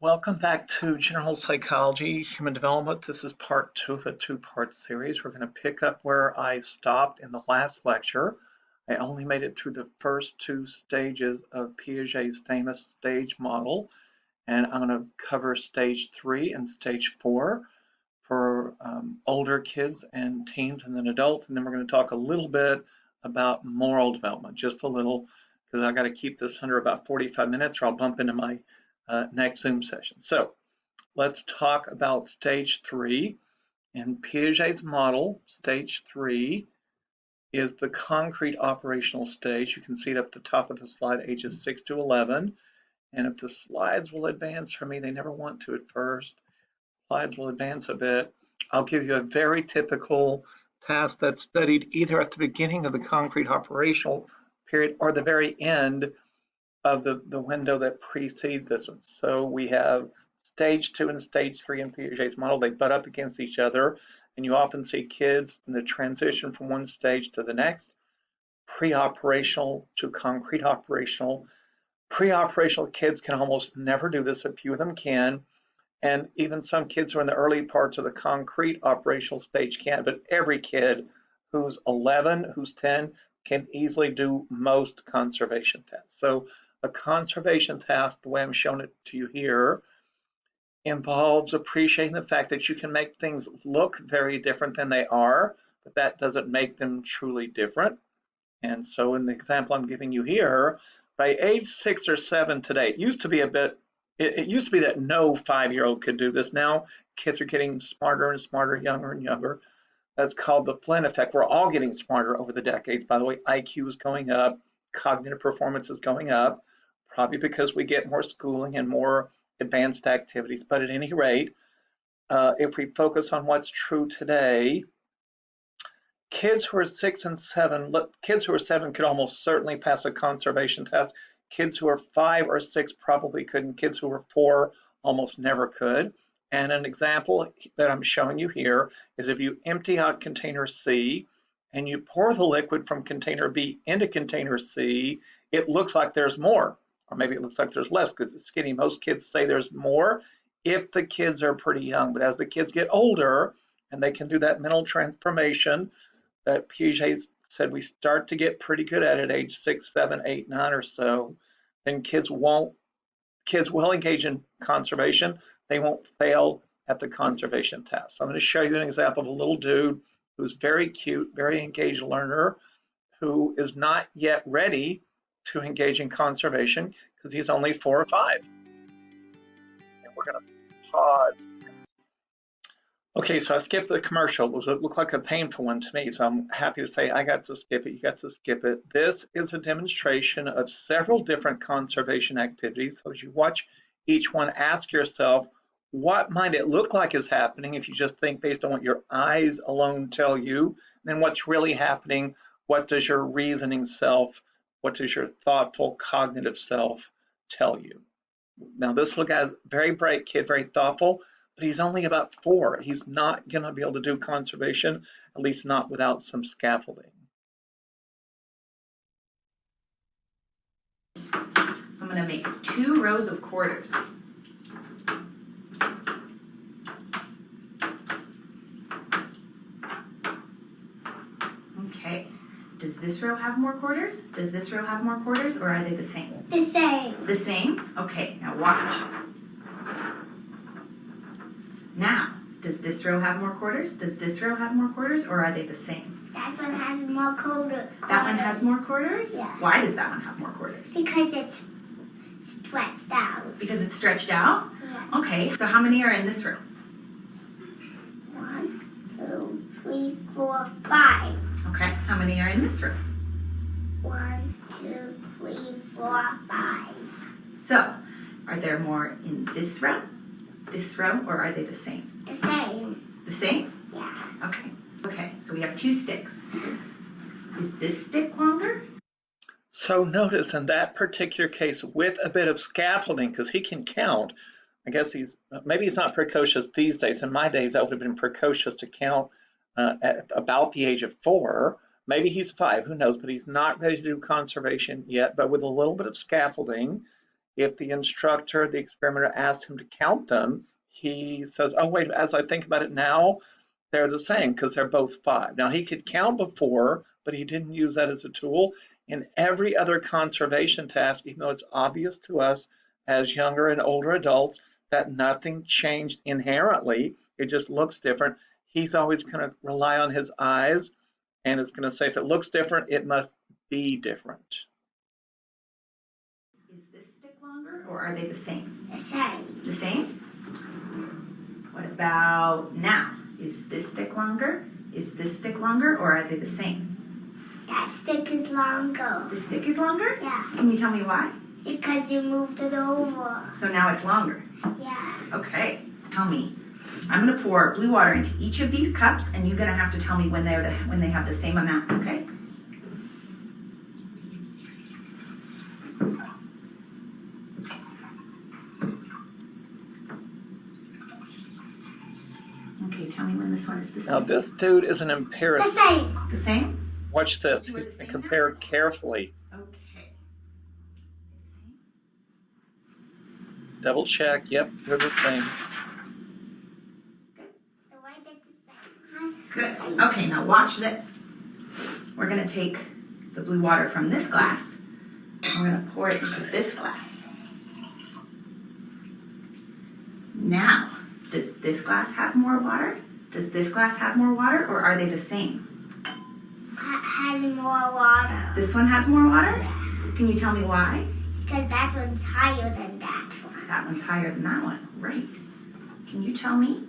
Welcome back to General Psychology, Human Development. This is part two of a two-part series. We're going to pick up where I stopped in the last lecture. I only made it through the first two stages of Piaget's famous stage model, and I'm going to cover stage 3 and stage 4 for older kids and teens and then adults, and then we're going to talk a little bit about moral development, just a little, because I got to keep this under about 45 minutes or I'll bump into my next Zoom session. So let's talk about stage 3. In Piaget's model, stage 3 is the concrete operational stage. You can see it up the top of the slide, ages 6 to 11. And if the slides will advance for me, they never want to at first. Slides will advance a bit. I'll give you a very typical task that's studied either at the beginning of the concrete operational period or the very end of the window that precedes this one. So we have stage 2 and stage 3 in Piaget's model. They butt up against each other, and you often see kids in the transition from one stage to the next, pre-operational to concrete operational. Pre-operational kids can almost never do this. A few of them can, and even some kids who are in the early parts of the concrete operational stage can, but every kid who's 11, who's 10, can easily do most conservation tests. So a conservation task, the way I'm showing it to you here, involves appreciating the fact that you can make things look very different than they are, but that doesn't make them truly different. And so in the example I'm giving you here, by age 6 or 7 today, it used to be that no 5-year-old could do this. Now kids are getting smarter and smarter, younger and younger. That's called the Flynn effect. We're all getting smarter over the decades. By the way, IQ is going up, cognitive performance is going up, probably because we get more schooling and more advanced activities. But at any rate, if we focus on what's true today, kids who are 6 and 7, kids who are 7 could almost certainly pass a conservation test. Kids who are 5 or 6 probably couldn't. Kids who are 4 almost never could. And an example that I'm showing you here is if you empty out container C and you pour the liquid from container B into container C, it looks like there's more, or maybe it looks like there's less because it's skinny. Most kids say there's more if the kids are pretty young, but as the kids get older and they can do that mental transformation that Piaget said we start to get pretty good at age 6, 7, 8, 9 or so, then kids will engage in conservation. They won't fail at the conservation test. So I'm going to show you an example of a little dude who's very cute, very engaged learner, who is not yet ready to engage in conservation because he's only 4 or 5. And we're going to pause. Okay, so I skipped the commercial. It looked like a painful one to me, so I'm happy to say I got to skip it. You got to skip it. This is a demonstration of several different conservation activities. So as you watch each one, ask yourself, what might it look like is happening if you just think based on what your eyes alone tell you, then what's really happening? What does your reasoning self, what does your thoughtful cognitive self tell you? Now this little guy's a very bright kid, very thoughtful, but he's only about 4. He's not going to be able to do conservation, at least not without some scaffolding. So I'm going to make 2 rows of quarters. Okay. Does this row have more quarters? Does this row have more quarters, or are they the same? The same. The same? Okay, now watch. Now, does this row have more quarters? Does this row have more quarters, or are they the same? That one has more quarters. That one has more quarters? Yeah. Why does that one have more quarters? Because it's stretched out. Because it's stretched out? Yes. Okay, so how many are in this row? 1, 2, 3, 4, 5. Okay, how many are in this row? 1, 2, 3, 4, 5. So, are there more in this row, or are they the same? The same. The same? Yeah. Okay. Okay, so we have 2 sticks. Is this stick longer? So notice in that particular case, with a bit of scaffolding, because he can count, I guess maybe he's not precocious these days. In my days, I would have been precocious to count at about the age of 4. Maybe he's 5, who knows, but he's not ready to do conservation yet. But with a little bit of scaffolding, If the instructor, the experimenter asked him to count them, he says, oh, wait, as I think about it now, they're the same because they're both 5. Now, he could count before, but he didn't use that as a tool. In every other conservation task, even though it's obvious to us as younger and older adults that nothing changed inherently, it just looks different, he's always going to rely on his eyes and is going to say if it looks different, it must be different. Is this stick longer or are they the same? The same. The same? What about now? Is this stick longer? Is this stick longer or are they the same? That stick is longer. The stick is longer? Yeah. Can you tell me why? Because you moved it over. So now it's longer. Yeah. Okay, tell me. I'm gonna pour blue water into each of these cups and you're gonna have to tell me when they have the same amount, okay? Okay, tell me when this one is the Now, same. this dude is an The empiricist. same. The same? Watch this. So we're the same And compare now? carefully. Okay. Double check. Yep, they're the same. The way that's the same. Good. Okay, now watch this. We're gonna take the blue water from this glass and we're gonna pour it into this glass. Now, does this glass have more water? Does this glass have more water or are they the same? Has more water. This one has more water? Can you tell me why? Because that one's higher than that one. That one's higher than that one. Right. Can you tell me,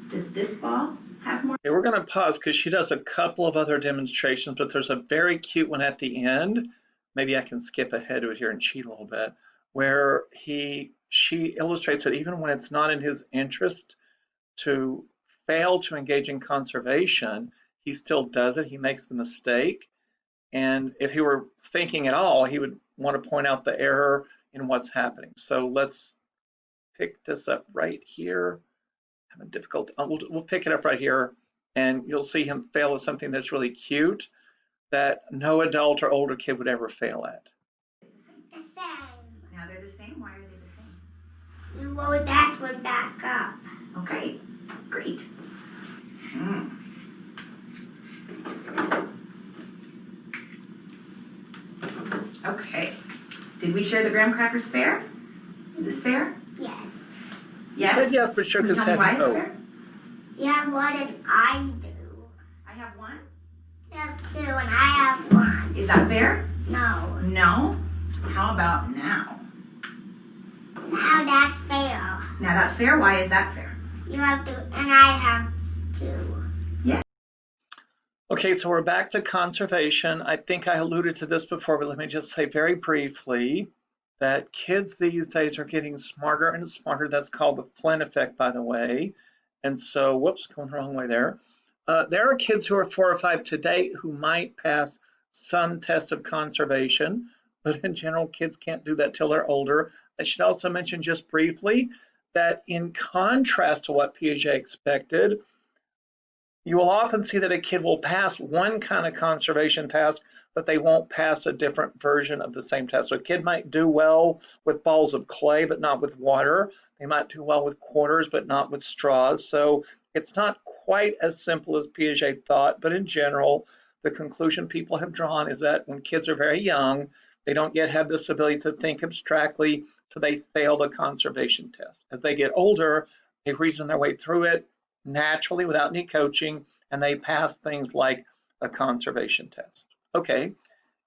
does this ball have more? Okay, we're going to pause because she does a couple of other demonstrations, but there's a very cute one at the end. Maybe I can skip ahead to it here and cheat a little bit, where she illustrates that even when it's not in his interest to fail to engage in conservation, he still does it. He makes the mistake. And if he were thinking at all, he would want to point out the error in what's happening. So let's pick this up right here. I'm having difficulty. We'll pick it up right here, and you'll see him fail at something that's really cute that no adult or older kid would ever fail at. The same. Now they're the same. Why are they the same? You roll that one back up. Okay, great. Okay. Did we share the graham crackers fair? Is this fair? Yes. He Yes? said yes, but shook Can you his tell me head why it's no. fair? Yeah, what did I do? I have one. You have 2 and I have 1. Is that fair? No. No. How about now? Now that's fair. Now that's fair. Why is that fair? You have 2 and I have 2. Okay, so we're back to conservation. I think I alluded to this before, but let me just say very briefly that kids these days are getting smarter and smarter. That's called the Flynn effect, by the way. And so, whoops, going the wrong way there. There are kids who are 4 or 5 today who might pass some test of conservation, but in general, kids can't do that till they're older. I should also mention just briefly that in contrast to what Piaget expected, you will often see that a kid will pass one kind of conservation task, but they won't pass a different version of the same task. So a kid might do well with balls of clay, but not with water. They might do well with quarters, but not with straws. So it's not quite as simple as Piaget thought, but in general, the conclusion people have drawn is that when kids are very young, they don't yet have this ability to think abstractly, so they fail the conservation test. As they get older, they reason their way through it naturally without any coaching, and they pass things like a conservation test. Okay,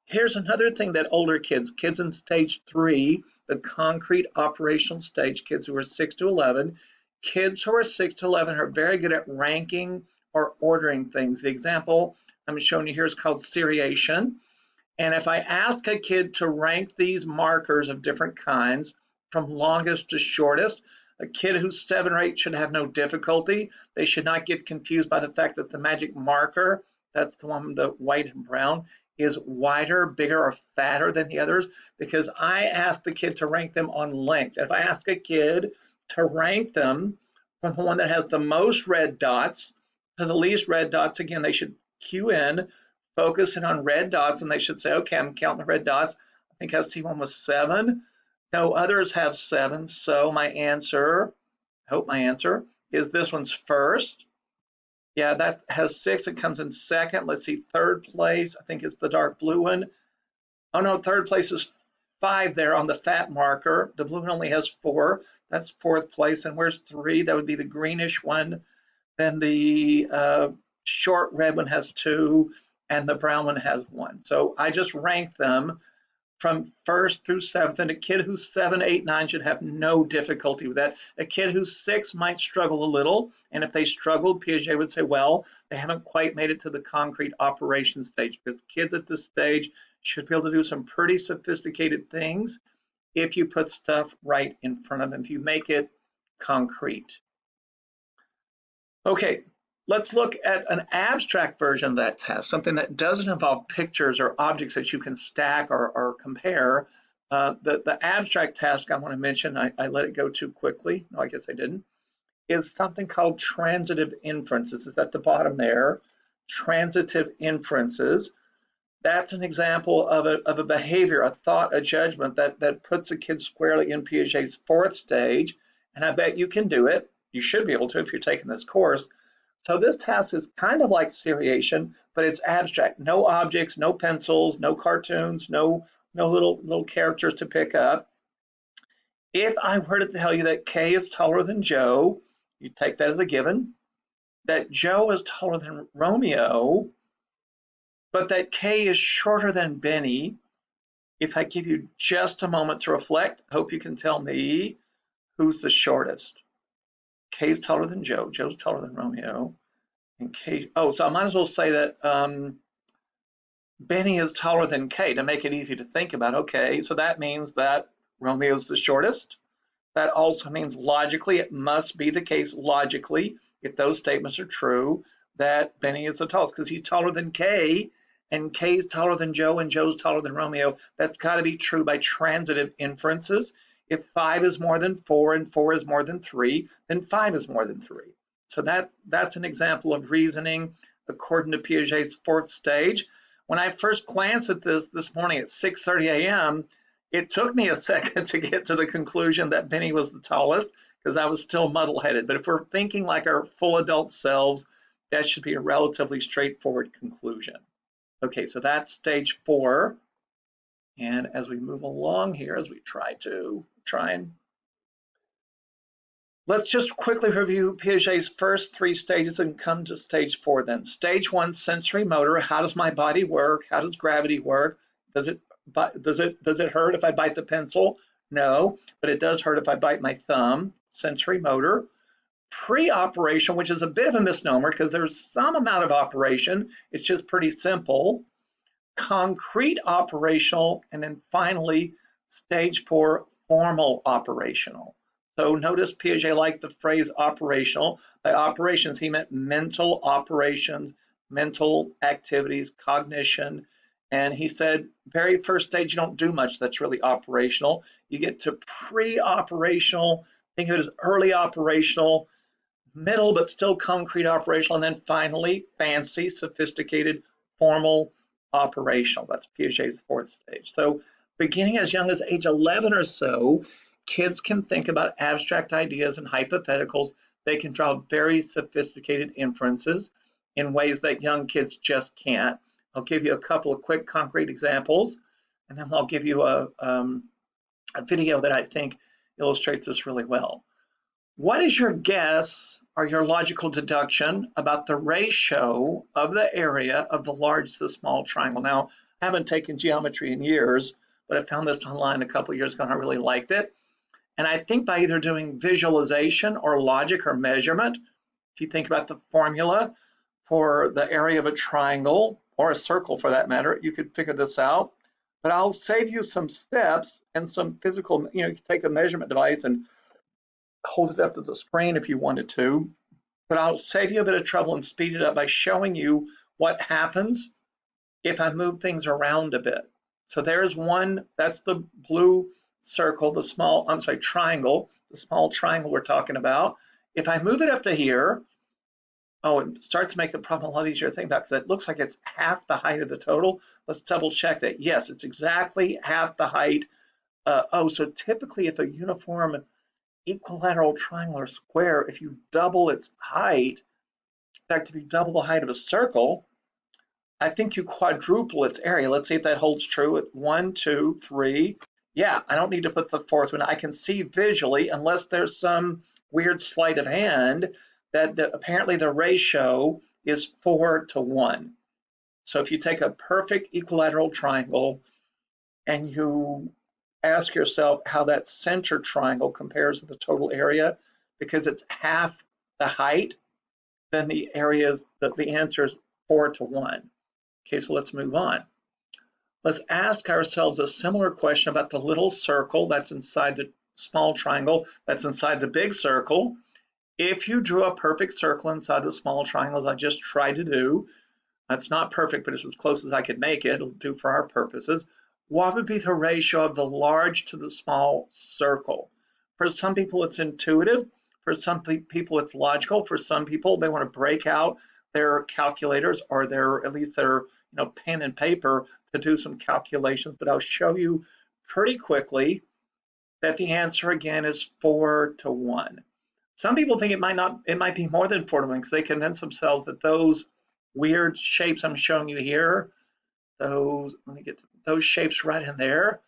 here's another thing that older kids in stage 3, the concrete operational stage, kids who are 6 to 11, kids who are 6 to 11 are very good at ranking or ordering things. The example I'm showing you here is called seriation. And if I ask a kid to rank these markers of different kinds from longest to shortest, a kid who's 7 or 8 should have no difficulty. They should not get confused by the fact that the magic marker, that's the one, the white and brown, is wider, bigger, or fatter than the others, because I asked the kid to rank them on length. If I ask a kid to rank them from the one that has the most red dots to the least red dots, again, they should cue in, focus in on red dots, and they should say, okay, I'm counting the red dots. I think ST1 was 7. No, others have 7. So my answer, I hope my answer, is this one's first. Yeah, that has 6. It comes in second. Let's see, third place, I think it's the dark blue one. Oh no, third place is 5 there on the fat marker. The blue one only has 4. That's fourth place. And where's 3? That would be the greenish one. Then the short red one has 2, and the brown one has 1. So I just ranked them from first through seventh, and a kid who's 7, 8, 9 should have no difficulty with that. A kid who's 6 might struggle a little, and if they struggled, Piaget would say, well, they haven't quite made it to the concrete operation stage, because kids at this stage should be able to do some pretty sophisticated things if you put stuff right in front of them, if you make it concrete. Okay, let's look at an abstract version of that test, something that doesn't involve pictures or objects that you can stack or compare. The abstract task I want to mention, I let it go too quickly. No, I guess I didn't. Is something called transitive inferences. It's at the bottom there. Transitive inferences. That's an example of a behavior, a thought, a judgment that puts a kid squarely in Piaget's fourth stage. And I bet you can do it. You should be able to if you're taking this course. So this task is kind of like seriation, but it's abstract. No objects, no pencils, no cartoons, no little characters to pick up. If I were to tell you that K is taller than Joe, you take that as a given. That Joe is taller than Romeo, but that K is shorter than Benny. If I give you just a moment to reflect, I hope you can tell me who's the shortest. K's taller than Joe, Joe's taller than Romeo, and K, oh, so I might as well say that Benny is taller than K to make it easy to think about. Okay, so that means that Romeo's the shortest. That also means logically, it must be the case logically, if those statements are true, that Benny is the tallest because he's taller than K, and K's taller than Joe, and Joe's taller than Romeo. That's got to be true by transitive inferences. If 5 is more than 4 and 4 is more than 3, then 5 is more than 3. So that's an example of reasoning according to Piaget's fourth stage. When I first glanced at this morning at 6:30 a.m., it took me a second to get to the conclusion that Benny was the tallest because I was still muddle-headed. But if we're thinking like our full adult selves, that should be a relatively straightforward conclusion. Okay, so that's stage 4. And as we move along here, as we try and let's just quickly review Piaget's first 3 stages and come to stage 4 then. Stage 1, sensory motor. How does my body work? How does gravity work? Does it hurt if I bite the pencil? No, but it does hurt if I bite my thumb. Sensory motor. Pre-operation, which is a bit of a misnomer because there's some amount of operation. It's just pretty simple. Concrete operational, and then finally stage 4, formal operational. So notice Piaget liked the phrase operational. By operations, he meant mental operations, mental activities, cognition. And he said, very first stage, you don't do much that's really operational. You get to pre-operational, think of it as early operational, middle but still concrete operational, and then finally fancy, sophisticated, formal operational. That's Piaget's fourth stage. So beginning as young as age 11 or so, kids can think about abstract ideas and hypotheticals. They can draw very sophisticated inferences in ways that young kids just can't. I'll give you a couple of quick concrete examples, and then I'll give you a video that I think illustrates this really well. What is your guess or your logical deduction about the ratio of the area of the large to the small triangle? Now, I haven't taken geometry in years, but I found this online a couple of years ago and I really liked it. And I think by either doing visualization or logic or measurement, if you think about the formula for the area of a triangle or a circle for that matter, you could figure this out. But I'll save you some steps and some physical, you take a measurement device and hold it up to the screen if you wanted to, but I'll save you a bit of trouble and speed it up by showing you what happens if I move things around a bit. So there's one, that's the blue circle, triangle, the small triangle we're talking about. If I move it up to here, it starts to make the problem a lot easier to think about because it looks like it's half the height of the total. Let's double check that. Yes, it's exactly half the height So typically if a uniform equilateral triangle or square, if you double its height, in fact, if you double the height of a circle, I think you quadruple its area. Let's see if that holds true at 1, 2, 3. Yeah, I don't need to put the fourth one. I can see visually, unless there's some weird sleight of hand, that apparently the ratio is 4 to 1. So if you take a perfect equilateral triangle and you ask yourself how that center triangle compares to the total area, because it's half the height, then the answer is 4 to 1. Okay, so let's move on. Let's ask ourselves a similar question about the little circle that's inside the small triangle that's inside the big circle. If you drew a perfect circle inside the small triangle, as I just tried to do, that's not perfect, but it's as close as I could make it. It'll do for our purposes. What would be the ratio of the large to the small circle? For some people, it's intuitive. For some people, it's logical. For some people, they want to break out their calculators or at least their pen and paper to do some calculations. But I'll show you pretty quickly that the answer again is 4 to 1. Some people think it might be more than 4 to 1 because they convince themselves that those weird shapes I'm showing you here, let me get those shapes right in there,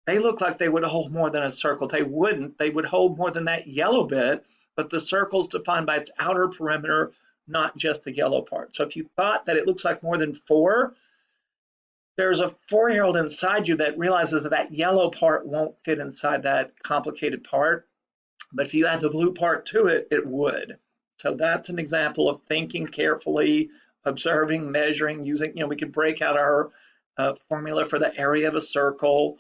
they look like they would hold more than a circle. They wouldn't. They would hold more than that yellow bit, but the circle is defined by its outer perimeter, not just the yellow part. So if you thought that it looks like more than 4, there's a 4-year-old inside you that realizes that yellow part won't fit inside that complicated part. But if you add the blue part to it, it would. So that's an example of thinking carefully, observing, measuring, using, we could break out our formula for the area of a circle,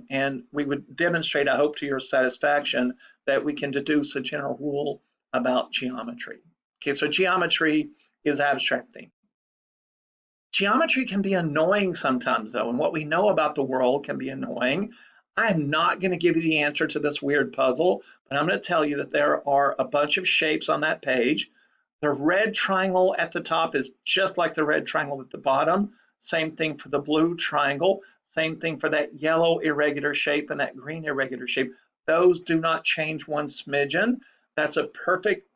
and we would demonstrate, I hope to your satisfaction, that we can deduce a general rule about geometry. Okay, so geometry is abstracting. Geometry can be annoying sometimes, though, and what we know about the world can be annoying. I'm not going to give you the answer to this weird puzzle, but I'm going to tell you that there are a bunch of shapes on that page. The red triangle at the top is just like the red triangle at the bottom. Same thing for the blue triangle. Same thing for that yellow irregular shape and that green irregular shape. Those do not change one smidgen. That's a perfect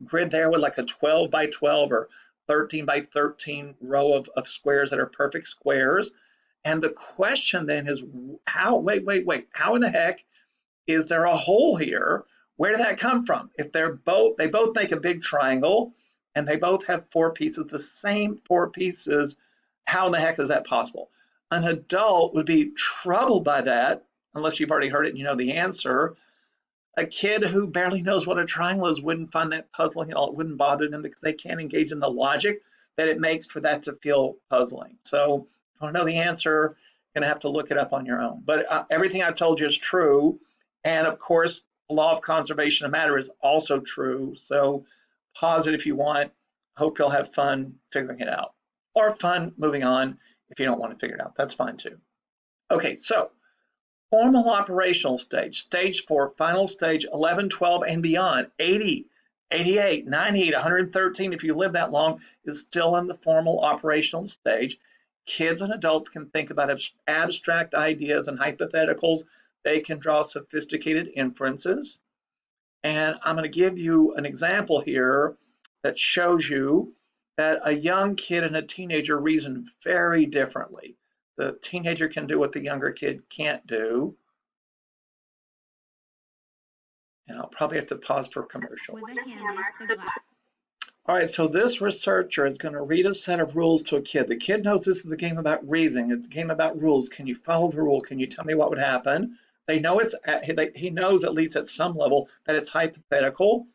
grid there with like a 12 by 12 or 13 by 13 row of squares that are perfect squares. And the question then is, how in the heck is there a hole here? Where did that come from? If they both make a big triangle and they both have 4 pieces, the same 4 pieces, how in the heck is that possible? An adult would be troubled by that, unless you've already heard it and you know the answer. A kid who barely knows what a triangle is wouldn't find that puzzling at all. It wouldn't bother them because they can't engage in the logic that it makes for that to feel puzzling. So if you want to know the answer, you're going to have to look it up on your own. But everything I told you is true. And of course, the law of conservation of matter is also true. So pause it if you want. Hope you'll have fun figuring it out. Or fun moving on if you don't want to figure it out. That's fine too. Okay, so formal operational stage, stage 4, final stage, 11, 12, and beyond, 80, 88, 98, 113, if you live that long, is still in the formal operational stage. Kids and adults can think about abstract ideas and hypotheticals. They can draw sophisticated inferences. And I'm going to give you an example here that shows you that a young kid and a teenager reason very differently. The teenager can do what the younger kid can't do. And I'll probably have to pause for a commercial. All right, so this researcher is going to read a set of rules to a kid. The kid knows this is a game about reasoning. It's a game about rules. Can you follow the rule? Can you tell me what would happen? They know he knows at least at some level that it's hypothetical,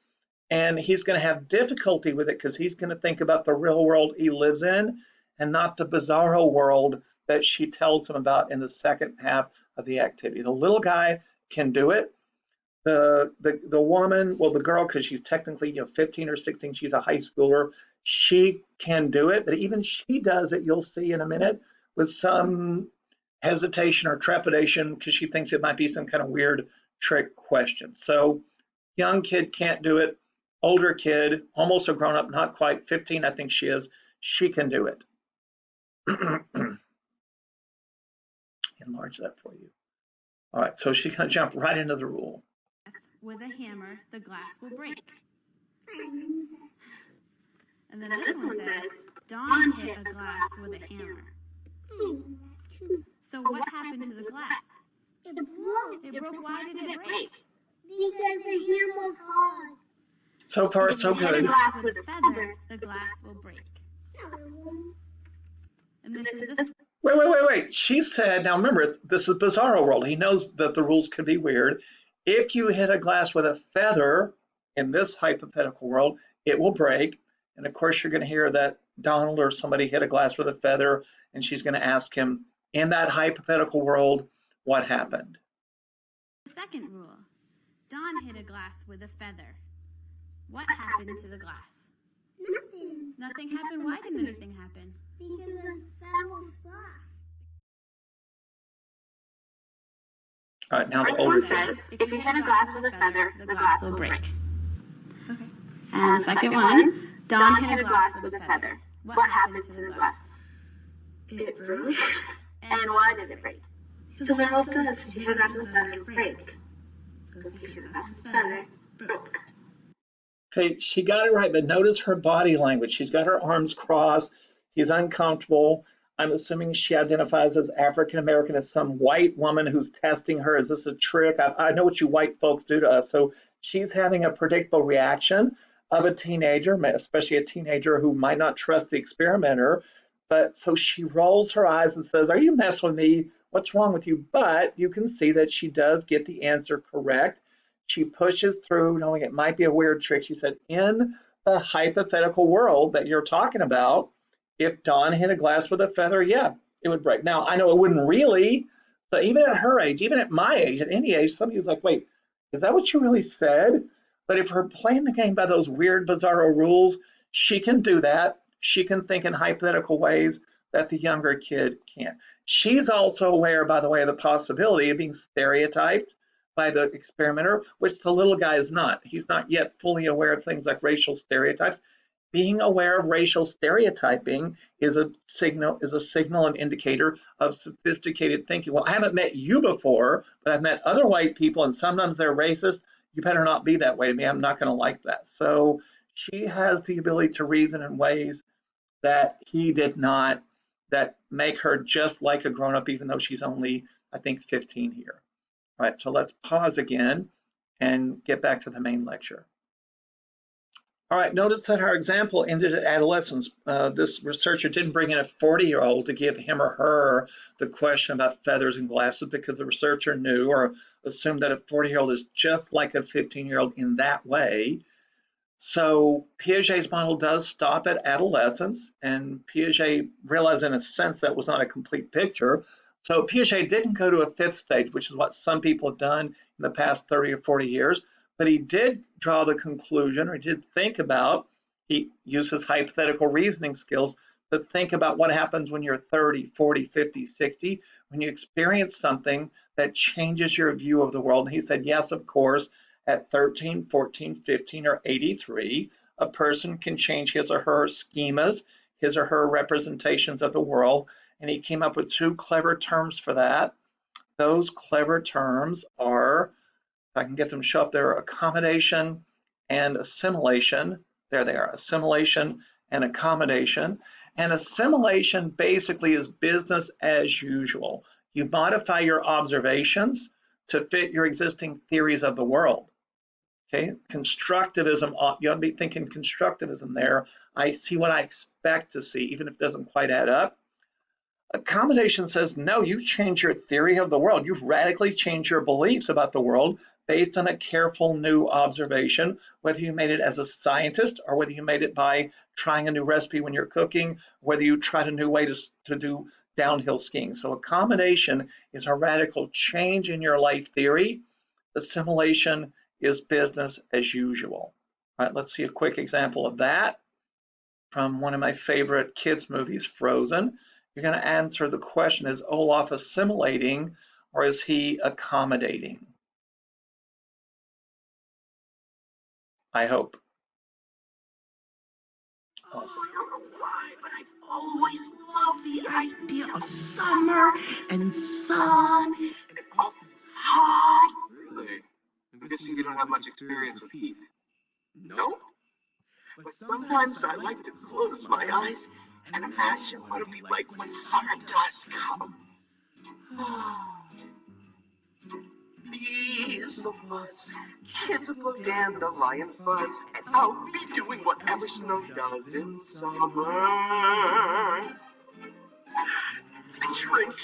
and he's going to have difficulty with it because he's going to think about the real world he lives in and not the bizarro world that she tells him about in the second half of the activity. The little guy can do it. The woman, well, the girl, because she's technically 15 or 16, she's a high schooler, she can do it, but even she does it, you'll see in a minute, with some hesitation or trepidation because she thinks it might be some kind of weird trick question. So young kid can't do it. Older kid, almost a grown-up, not quite, 15 I think she is, she can do it. Enlarge that for you. All right, so she's going to jump right into the rule. With a hammer, the glass will break. And then this one says, Dawn hit a glass with a hammer. So what happened to the glass? It broke. It broke. Why did it break? Because the hammer was hard. So far, so If you hit a good. glass with a feather, the glass will break. And this is this. Wait. She said, now remember, this is Bizarro World. He knows that the rules could be weird. If you hit a glass with a feather in this hypothetical world, it will break. And of course, you're going to hear that Donald or somebody hit a glass with a feather, and she's going to ask him, in that hypothetical world, what happened? The second rule. Dawn hit a glass with a feather. What happened to the glass? Nothing. Nothing happened. Why didn't anything happen? Because the feather was soft. All right, now the This older one says, if you hit a glass with a feather, the glass will break. Okay. And the second one, Dawn hit a glass with a feather. What happened to the glass? It broke. And why did it break? So the rule says if you hit a glass with a feather, it breaks. So if you hit a glass with a feather, it broke. Okay, she got it right, but notice her body language. She's got her arms crossed. She's uncomfortable. I'm assuming she identifies as African American, as some white woman who's testing her. Is this a trick? I know what you white folks do to us. So she's having a predictable reaction of a teenager, especially a teenager who might not trust the experimenter. But so she rolls her eyes and says, "Are you messing with me? What's wrong with you?" But you can see that she does get the answer correct. She pushes through, knowing it might be a weird trick. She said, in the hypothetical world that you're talking about, if Dawn hit a glass with a feather, yeah, it would break. Now, I know it wouldn't really. So even at her age, even at my age, at any age, somebody's like, wait, is that what you really said? But if we're playing the game by those weird, bizarro rules, she can do that. She can think in hypothetical ways that the younger kid can't. She's also aware, by the way, of the possibility of being stereotyped by the experimenter, which the little guy is not. He's not yet fully aware of things like racial stereotypes. Being aware of racial stereotyping is a signal and indicator of sophisticated thinking. Well, I haven't met you before, but I've met other white people, and sometimes they're racist. You better not be that way to me. I'm not going to like that. So she has the ability to reason in ways that he did not, that make her just like a grown-up, even though she's only, I think, 15 here. All right, so let's pause again and get back to the main lecture. All right, notice that our example ended at adolescence. This researcher didn't bring in a 40-year-old to give him or her the question about feathers and glasses, because the researcher knew or assumed that a 40-year-old is just like a 15-year-old in that way. So Piaget's model does stop at adolescence, and Piaget realized in a sense that was not a complete picture. So Piaget didn't go to a fifth stage, which is what some people have done in the past 30 or 40 years, but he did draw the conclusion, or he did think about, he used his hypothetical reasoning skills to think about what happens when you're 30, 40, 50, 60, when you experience something that changes your view of the world. And he said, yes, of course, at 13, 14, 15, or 83, a person can change his or her schemas, his or her representations of the world. And he came up with two clever terms for that. Those clever terms are, if I can get them to show up there, accommodation and assimilation. There they are, assimilation and accommodation. And assimilation basically is business as usual. You modify your observations to fit your existing theories of the world. Okay, constructivism, you ought to be thinking constructivism there. I see what I expect to see, even if it doesn't quite add up. Accommodation says, no, you change your theory of the world. You've radically changed your beliefs about the world based on a careful new observation, whether you made it as a scientist or whether you made it by trying a new recipe when you're cooking, whether you tried a new way to do downhill skiing. So accommodation is a radical change in your life theory. Assimilation is business as usual. All right, let's see a quick example of that from one of my favorite kids movies, Frozen. You're going to answer the question, is Olaf assimilating or is he accommodating? I hope. Oh, I don't know why, but I always love the idea of summer and sun and all things hot. Really? I'm guessing you don't have much experience with heat. Nope. But sometimes I like to close my eyes and imagine what it'll be like when summer does come. Bees will buzz, kids will blow dandelion fuzz, and I'll be doing whatever snow does in summer. A drink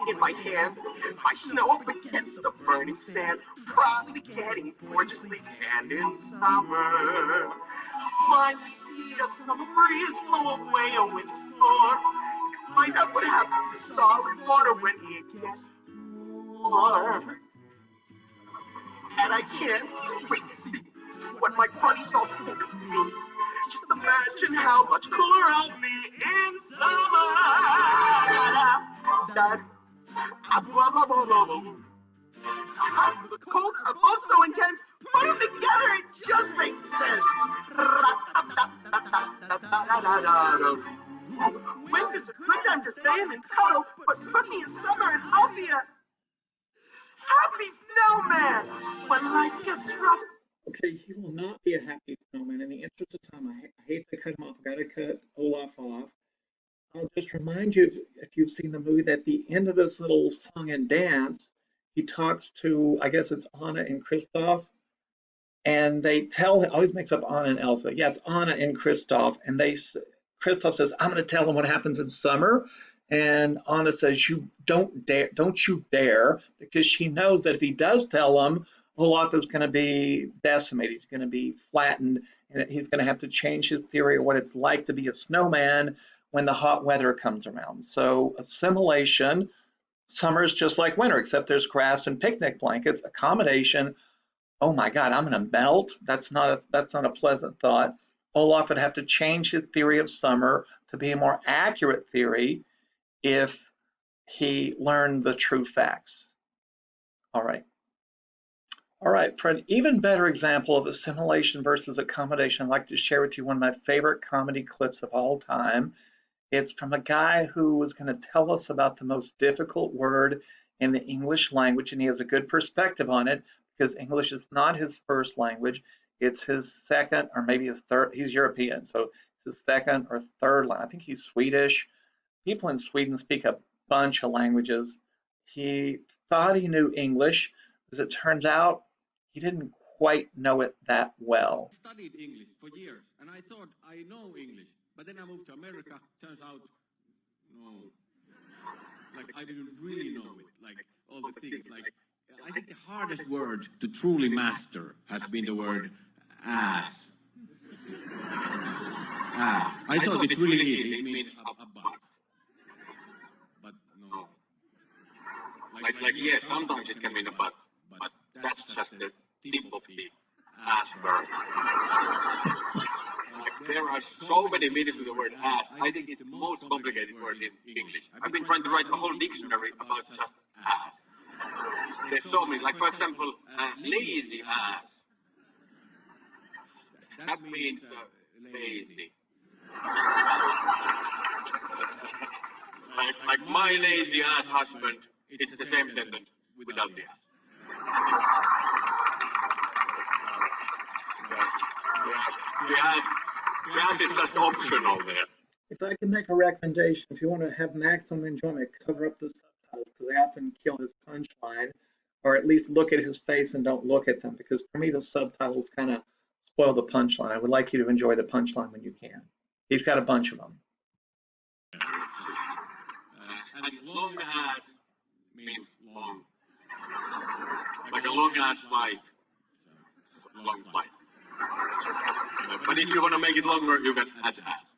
in my hand, my snow up against the burning sand, probably getting gorgeously tanned in summer. My feet of summer breeze blow away a winter storm. Find out what happens to solid water when it gets warm. And I can't wait to see what my buddies all think of me. Just imagine how much cooler I'll be in summer. The cold are both so intense, put them together, it just makes sense. Winter's a good time to stay in and cuddle, but put me in summer and I'll be a happy snowman when life gets rough. Okay, he will not be a happy snowman. In the interest of time, I hate to cut him off. I've got to cut Olaf off. I'll just remind you, if you've seen the movie, that at the end of this little song and dance, he talks to, I guess it's Anna and Kristoff, and they tell him, always mix up Anna and Elsa. Yeah, it's Anna and Kristoff, and Kristoff says, "I'm going to tell them what happens in summer," and Anna says, "You don't dare, don't you dare," because she knows that if he does tell them, Olaf is going to be decimated. He's going to be flattened, and he's going to have to change his theory of what it's like to be a snowman when the hot weather comes around. So assimilation, summer is just like winter, except there's grass and picnic blankets. Accommodation, oh my God, I'm going to melt. That's not a pleasant thought. Olaf would have to change his theory of summer to be a more accurate theory if he learned the true facts. All right. All right, for an even better example of assimilation versus accommodation, I'd like to share with you one of my favorite comedy clips of all time. It's from a guy who was going to tell us about the most difficult word in the English language, and he has a good perspective on it because English is not his first language. It's his second or maybe his third. He's European, so it's his second or third language. I think he's Swedish. People in Sweden speak a bunch of languages. He thought he knew English. As it turns out, he didn't quite know it that well. I studied English for years, and I thought I know English. But then I moved to America. Turns out, no. Like, I didn't really know it. Like, all the things. Like, I think the hardest word to truly master has been the word ass. Ass. I thought it's really easy. It means a butt. But no. Like yes, sometimes it can mean a butt, but that's just the tip of the iceberg. There are so many meanings to the word ass. I think it's the most complicated word in English. I've been trying to write a whole dictionary about just ass. There's so many, like for example, lazy ass. That means lazy. Like my lazy ass husband, it's the same sentence without the ass. The ass is just optional there. If I can make a recommendation, if you want to have maximum enjoyment, cover up the subtitles because they often kill his punchline, or at least look at his face and don't look at them, because for me the subtitles kind of spoil the punchline. I would like you to enjoy the punchline when you can. He's got a bunch of them. And long ass means long. Like a long ass flight. Long flight. But if you want to make it longer, you can add ass.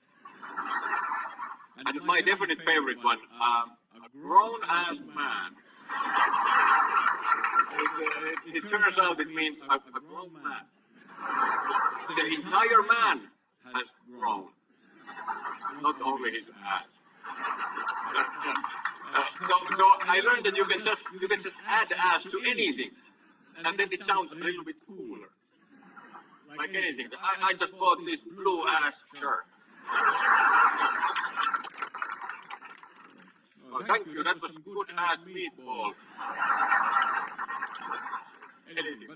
And my definite favorite one, a grown ass man. It turns out it means a grown man. The entire man has grown, not only his ass. So I learned that you can just add ass to anything, and then it sounds a little bit cooler. Like anything. I just bought this blue ass shirt. Oh, thank you. That was good ass meatballs. anything.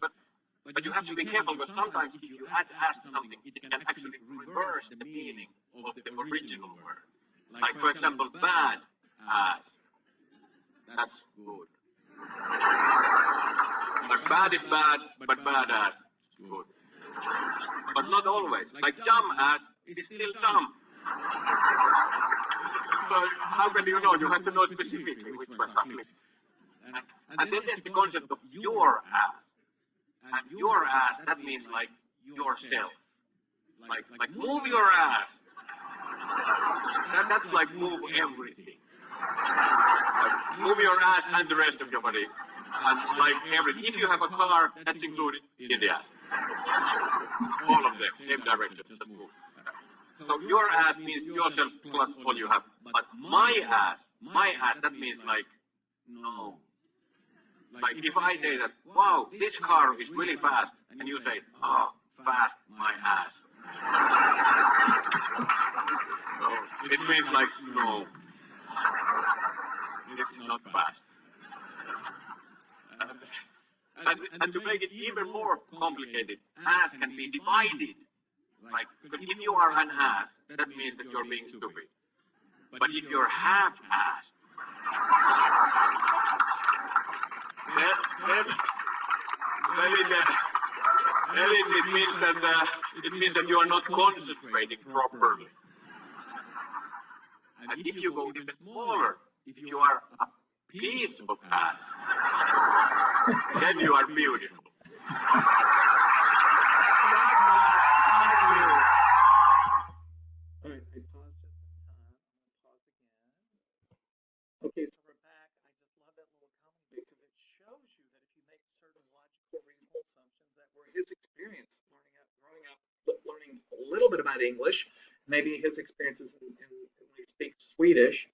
But you have to be careful because sometimes if you add as to something, it can actually reverse the meaning of the original word. Like for example, bad ass. That's good. Like bad is bad, but bad ass is good. But not always. Like dumb ass is still dumb. So how can you know? You have to know specifically which ones are flipped. And then there's the concept of your ass. And your ass, that means like yourself. Like move your ass. That's like move everything. Like move your ass and the rest of your body. And like everything. If you have a car, that's included in the ass. All of them, same direction, just move. So your ass means yourself plus all you have. But my ass, that means like, no. Like if I say that, wow, this car is really fast, and you say, oh, fast, my ass. So it means like, no, it's not fast. And to make it even more complicated, ass can be divided. Like, if you are an ass, that means that you're being stupid. But if you're half-assed, then it means that you are not concentrating properly. And if you go even smaller, if you are a piece of ass, then you are beautiful. All right, I paused just in time. I'm going to pause again. Okay, so we're back. I just love that little comment because it shows you that if you make certain logical, reasonable assumptions that were his experience growing up, learning a little bit about English, maybe his experiences when he speaks Swedish,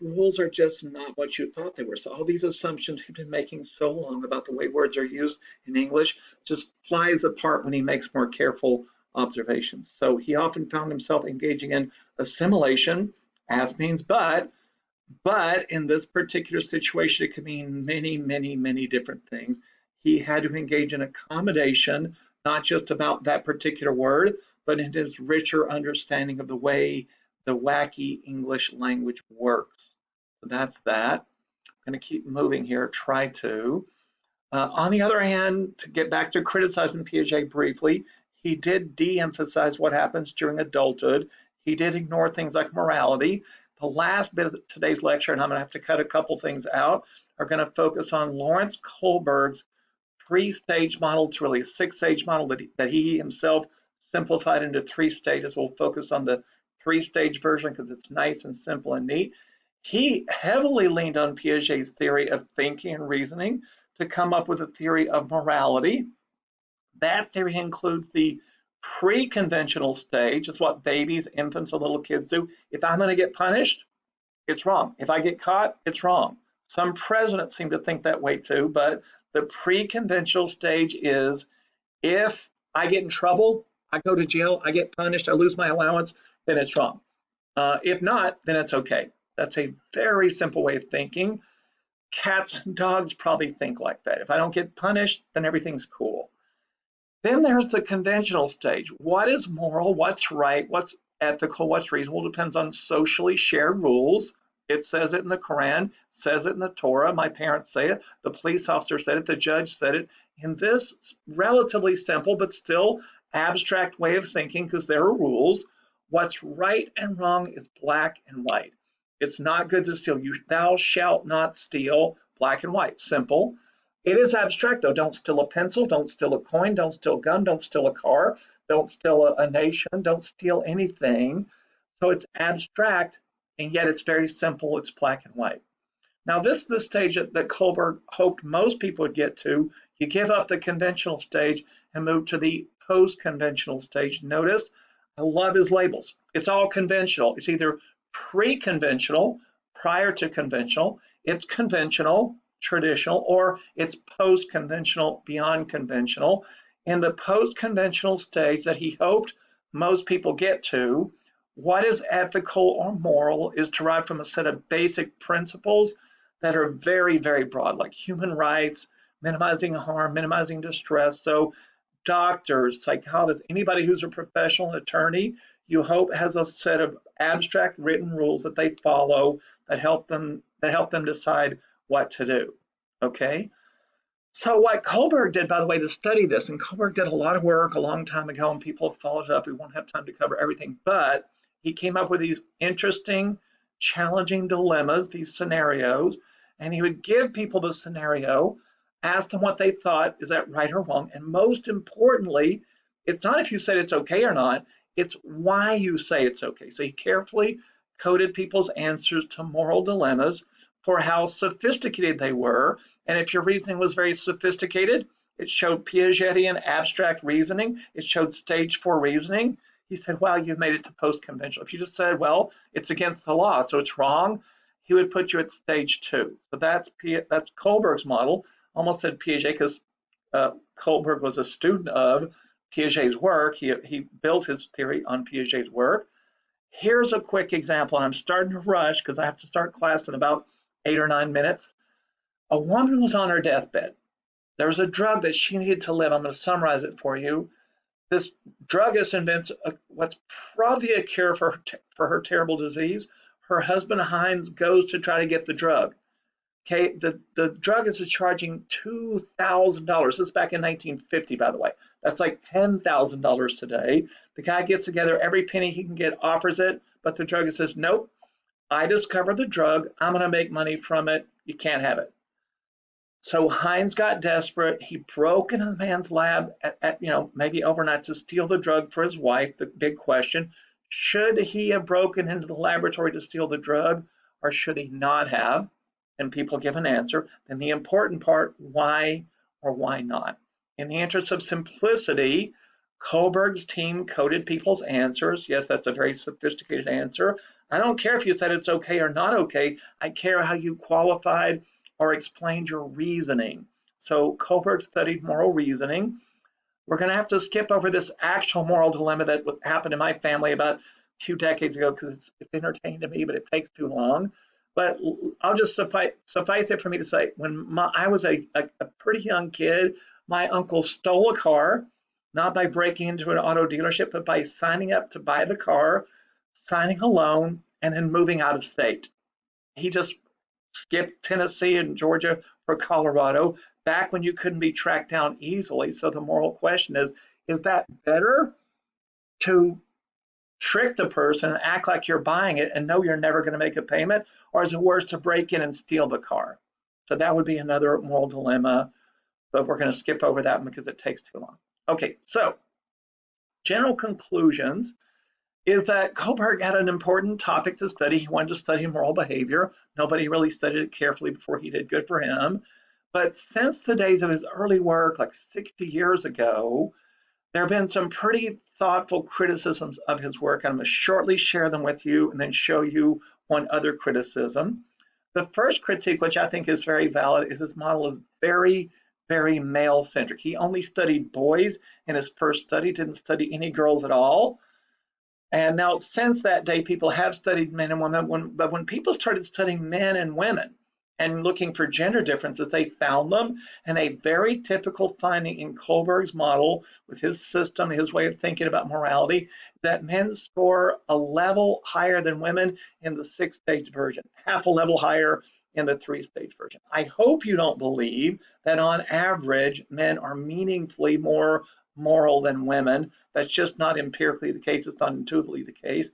rules are just not what you thought they were. So all these assumptions he's been making so long about the way words are used in English just flies apart when he makes more careful observations. So he often found himself engaging in assimilation, as means but in this particular situation, it could mean many, many, many different things. He had to engage in accommodation, not just about that particular word, but in his richer understanding of the way the wacky English language works. So that's that. I'm going to keep moving here, try to. On the other hand, to get back to criticizing Piaget briefly, he did de-emphasize what happens during adulthood. He did ignore things like morality. The last bit of today's lecture, and I'm going to have to cut a couple things out, are going to focus on Lawrence Kohlberg's three-stage model. It's really a six-stage model that he himself simplified into 3 stages. We'll focus on the 3-stage version because it's nice and simple and neat. He heavily leaned on Piaget's theory of thinking and reasoning to come up with a theory of morality. That theory includes the pre-conventional stage. It's what babies, infants, and little kids do. If I'm going to get punished, it's wrong. If I get caught, it's wrong. Some presidents seem to think that way too, but the pre-conventional stage is if I get in trouble, I go to jail, I get punished, I lose my allowance, then it's wrong. If not, then it's okay. That's a very simple way of thinking. Cats and dogs probably think like that. If I don't get punished, then everything's cool. Then there's the conventional stage. What is moral? What's right? What's ethical? What's reasonable? Depends on socially shared rules. It says it in the Quran, says it in the Torah. My parents say it. The police officer said it. The judge said it. In this relatively simple but still abstract way of thinking, because there are rules, what's right and wrong is black and white. It's not good to steal. Thou shalt not steal, black and white, simple. It is abstract though. Don't steal a pencil, don't steal a coin, don't steal a gun, don't steal a car, don't steal a nation, don't steal anything. So it's abstract, and yet it's very simple. It's black and white. Now this is the stage that Kohlberg hoped most people would get to. You give up the conventional stage and move to the post-conventional stage. Notice, I love his labels. It's all conventional. It's either pre-conventional, prior to conventional, it's conventional, traditional, or it's post-conventional, beyond conventional. In the post-conventional stage that he hoped most people get to, what is ethical or moral is derived from a set of basic principles that are very, very broad, like human rights, minimizing harm, minimizing distress. So doctors, psychologists, anybody who's a professional attorney, you hope has a set of abstract written rules that they follow that help them decide what to do. Okay? So what Kohlberg did, by the way, to study this, and Kohlberg did a lot of work a long time ago, and people have followed it up. We won't have time to cover everything, but he came up with these interesting, challenging dilemmas, these scenarios, and he would give people the scenario, ask them what they thought, is that right or wrong? And most importantly, it's not if you said it's okay or not, it's why you say it's okay. So he carefully coded people's answers to moral dilemmas for how sophisticated they were. And if your reasoning was very sophisticated, it showed Piagetian abstract reasoning. It showed stage 4 reasoning. He said, well, you've made it to post-conventional. If you just said, well, it's against the law, so it's wrong, he would put you at stage 2. So that's Kohlberg's model. Almost said Piaget because Kohlberg was a student of Piaget's work. He built his theory on Piaget's work. Here's a quick example, and I'm starting to rush because I have to start class in about 8 or 9 minutes. A woman was on her deathbed. There was a drug that she needed to live. I'm going to summarize it for you. This druggist invents what's probably a cure for her terrible disease. Her husband, Heinz, goes to try to get the drug. Okay, the druggist is charging $2,000. This is back in 1950, by the way. That's like $10,000 today. The guy gets together every penny he can get, offers it, but the druggist says, nope, I discovered the drug. I'm going to make money from it. You can't have it. So Heinz got desperate. He broke into the man's lab at maybe overnight to steal the drug for his wife. The big question, should he have broken into the laboratory to steal the drug or should he not have? And people give an answer. Then the important part, why or why not? In the interest of simplicity, Kohlberg's team coded people's answers. Yes, that's a very sophisticated answer. I don't care if you said it's okay or not okay. I care how you qualified or explained your reasoning. So Kohlberg studied moral reasoning. We're going to have to skip over this actual moral dilemma that happened in my family about a few decades ago because it's entertaining to me, but it takes too long. But I'll just suffice it for me to say, when I was a pretty young kid, my uncle stole a car, not by breaking into an auto dealership, but by signing up to buy the car, signing a loan, and then moving out of state. He just skipped Tennessee and Georgia for Colorado back when you couldn't be tracked down easily. So the moral question is that better to trick the person and act like you're buying it and know you're never going to make a payment, or is it worse to break in and steal the car? So that would be another moral dilemma, but we're going to skip over that one because it takes too long. Okay, so general conclusions is that Kohlberg had an important topic to study. He wanted to study moral behavior. Nobody really studied it carefully before he did. Good for him. But since the days of his early work, like 60 years ago, there have been some pretty thoughtful criticisms of his work. I'm going to shortly share them with you and then show you one other criticism. The first critique, which I think is very valid, is his model is very, very male-centric. He only studied boys in his first study, didn't study any girls at all. And now, since that day, people have studied men and women. But when people started studying men and women and looking for gender differences, they found them. And a very typical finding in Kohlberg's model, with his system, his way of thinking about morality, that men score a level higher than women in the 6-stage version, half a level higher in the 3-stage version. I hope you don't believe that on average, men are meaningfully more moral than women. That's just not empirically the case. It's not intuitively the case.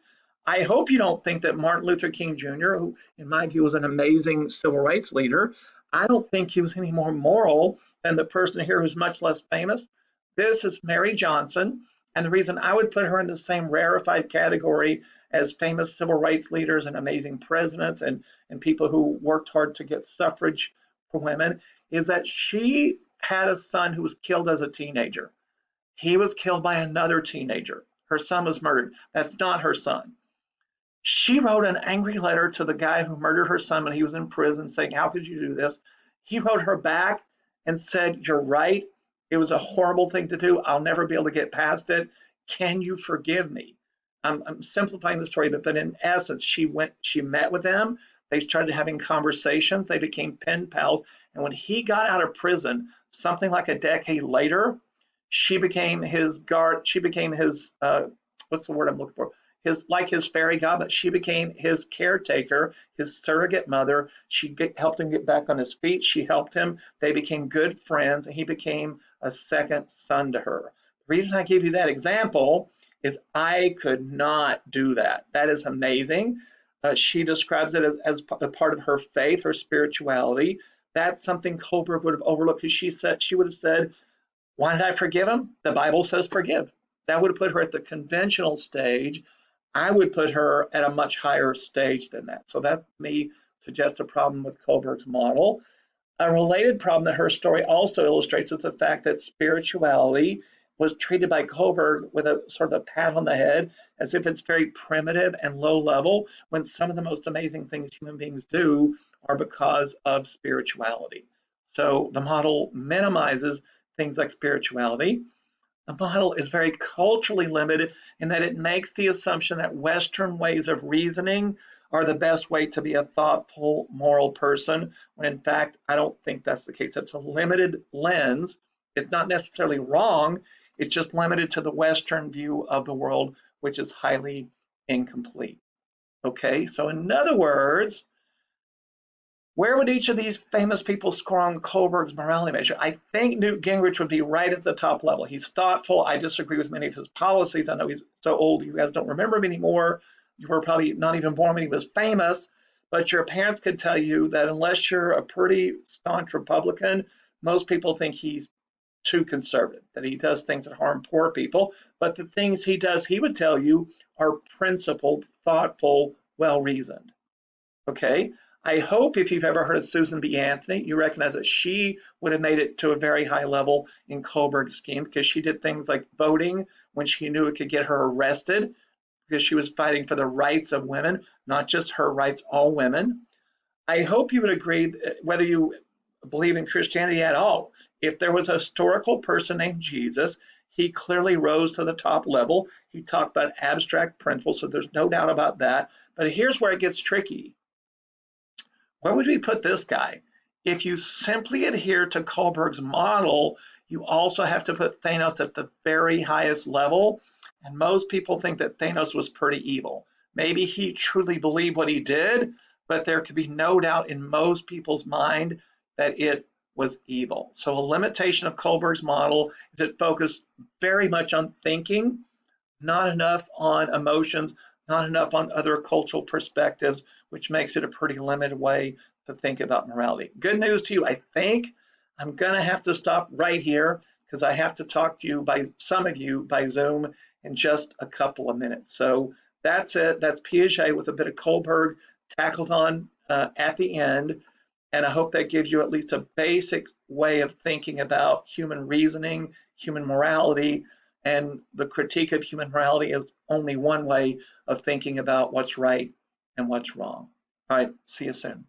I hope you don't think that Martin Luther King Jr., who in my view was an amazing civil rights leader, I don't think he was any more moral than the person here who's much less famous. This is Mary Johnson. And the reason I would put her in the same rarefied category as famous civil rights leaders and amazing presidents and people who worked hard to get suffrage for women is that she had a son who was killed as a teenager. He was killed by another teenager. Her son was murdered. That's not her son. She wrote an angry letter to the guy who murdered her son when he was in prison saying, how could you do this? He wrote her back and said, you're right. It was a horrible thing to do. I'll never be able to get past it. Can you forgive me? I'm simplifying the story, but in essence, she met with them. They started having conversations. They became pen pals. And when he got out of prison, something like a decade later, she became his guard. She became his, what's the word I'm looking for? Like his fairy godmother. She became his caretaker, his surrogate mother. She helped him get back on his feet. She helped him. They became good friends, and he became a second son to her. The reason I give you that example is I could not do that. That is amazing. She describes it as a part of her faith, her spirituality. That's something Kohlberg would have overlooked, because she would have said, why did I forgive him? The Bible says forgive. That would have put her at the conventional stage. I would put her at a much higher stage than that. So that, me, suggests a problem with Kohlberg's model. A related problem that her story also illustrates is the fact that spirituality was treated by Kohlberg with a sort of a pat on the head, as if it's very primitive and low level, when some of the most amazing things human beings do are because of spirituality. So the model minimizes things like spirituality. The model is very culturally limited in that it makes the assumption that Western ways of reasoning are the best way to be a thoughtful, moral person, when in fact, I don't think that's the case. It's a limited lens. It's not necessarily wrong. It's just limited to the Western view of the world, which is highly incomplete. Okay, so in other words, where would each of these famous people score on Kohlberg's morality measure? I think Newt Gingrich would be right at the top level. He's thoughtful. I disagree with many of his policies. I know he's so old, you guys don't remember him anymore. You were probably not even born when he was famous, but your parents could tell you that unless you're a pretty staunch Republican, most people think he's too conservative, that he does things that harm poor people. But the things he does, he would tell you, are principled, thoughtful, well-reasoned. Okay? I hope if you've ever heard of Susan B. Anthony, you recognize that she would have made it to a very high level in Kohlberg's scheme, because she did things like voting when she knew it could get her arrested, because she was fighting for the rights of women, not just her rights, all women. I hope you would agree, whether you believe in Christianity at all, if there was a historical person named Jesus, he clearly rose to the top level. He talked about abstract principles, so there's no doubt about that. But here's where it gets tricky. Where would we put this guy? If you simply adhere to Kohlberg's model, you also have to put Thanos at the very highest level. And most people think that Thanos was pretty evil. Maybe he truly believed what he did, but there could be no doubt in most people's mind that it was evil. So a limitation of Kohlberg's model is it focused very much on thinking, not enough on emotions, not enough on other cultural perspectives, which makes it a pretty limited way to think about morality. Good news to you, I think I'm gonna have to stop right here, because I have to talk to you, some of you, by Zoom in just a couple of minutes. So that's it. That's Piaget with a bit of Kohlberg tackled on at the end. And I hope that gives you at least a basic way of thinking about human reasoning, human morality, and the critique of human morality is only one way of thinking about what's right and what's wrong. All right, see you soon.